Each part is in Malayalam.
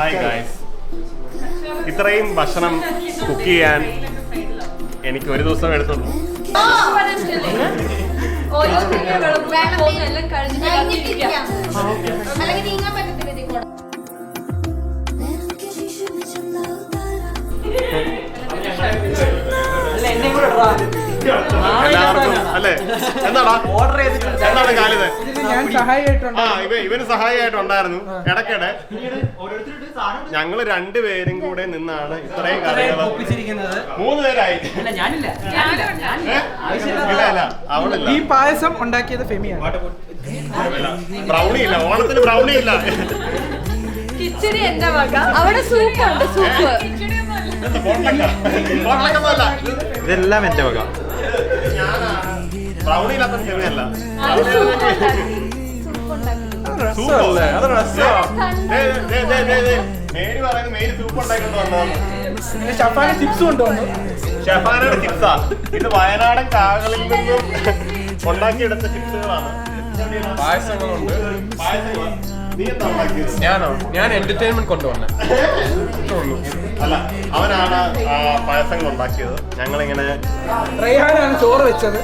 ഹായ് ഗായ്സ്, ഇത്രയും ഭക്ഷണം കുക്ക് ചെയ്യാൻ എനിക്ക് ഒരു ദിവസം എടുത്തുള്ളൂ. എല്ലാവർക്കും അല്ലേ? എന്താടാ എന്താണ് കാലിത്? ഇവന് സഹായിയായിട്ടുണ്ടായിരുന്നു ഇടയ്ക്കിടെ. ഞങ്ങള് രണ്ടുപേരും കൂടെ നിന്നാണ് ഇത്രയും കറികൾ. 3 പേരായി. അവളില്ല. ഈ പായസം ഉണ്ടാക്കിയത് ഫെമിയാണ്. ബ്രൗണി ഇല്ല, ഓണത്തിന് ബ്രൗണി ഇല്ല. കിച്ചടി എന്റെ വക. അവിടെ സൂപ്പുണ്ട്, സൂപ്പ്. ഇതെല്ലാം എന്റെ വക. ബ്രൗണി ഇല്ലാത്ത ഫെമിയല്ല. മേരി പറയുന്നത് മേരി സൂപ്പ് ഉണ്ടാക്കിക്കൊണ്ട് വന്നതാണ്. ഷഫാന ചിപ്സ് കൊണ്ടുവന്നു. ഷഫാനയുടെ ചിപ്സാ ഇത്. വയനാടൻ കാകളിൽ നിന്നും ഉണ്ടാക്കിയെടുത്ത ചിപ്സുകളാണ്. പായസങ്ങളുണ്ട്. ഞാൻ എന്റർടൈൻമെന്റ് കൊണ്ടുവന്നേ. അല്ല, അവനാണ് പായസങ്ങൾ ഉണ്ടാക്കിയത്. ഞങ്ങളിങ്ങനെ റെയ്ഹാനാണ് ചോറ് വെച്ചത്.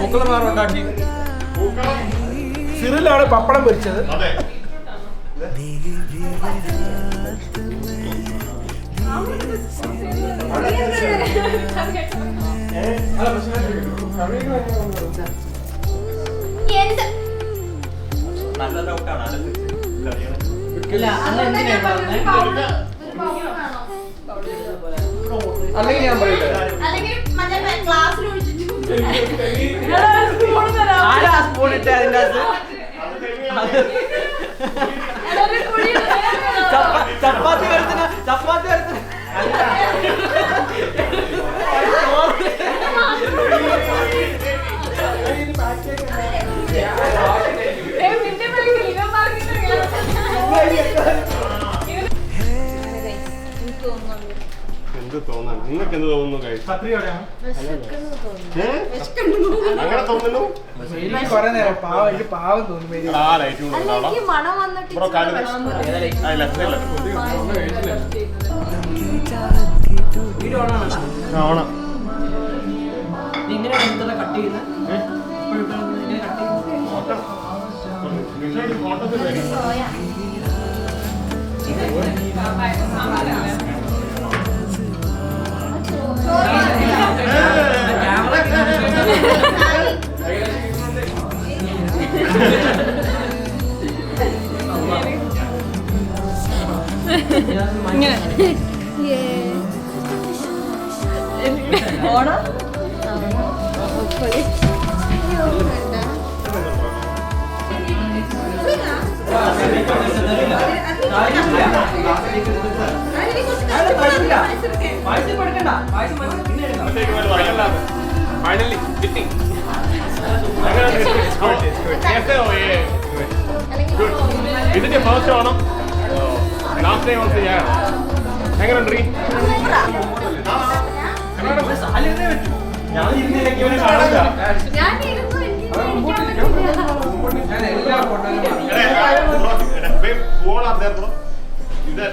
പൂക്കളമാറുണ്ടാക്കി. സിറിലാണ് പപ്പടം പൊരിച്ചത്. അതെ. നല്ല ഡൗട്ടാണ്. അല്ലെങ്കിൽ ഞാൻ പറയില്ല. ചപ്പാത്തി വരത്തിന് ചപ്പാത്തി വരത്തിന് എന്ത് തോന്നാൻ? നിങ്ങൾക്ക് എന്ത് തോന്നുന്നു? അങ്ങനെ തോന്നുന്നു. കൊറേ നേരം പാവം തോന്നുന്നു. ഇങ്ങനെ കട്ട് ചെയ്യുന്നത് ഓണം ഇതിന്റെ first Onam. Last time also ഞാൻ എങ്ങനെയുണ്ട്?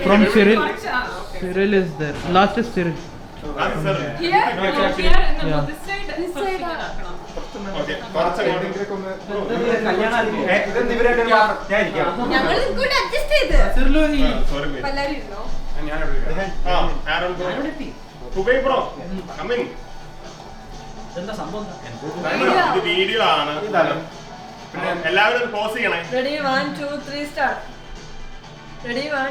From Cyril. Cyril is there. Last is Cyril. ഇത് വീഡിയോ ആണ്. എല്ലാവരും പോസ് ചെയ്യണേ. Ready, 1, 2, 3, start. Ready, 1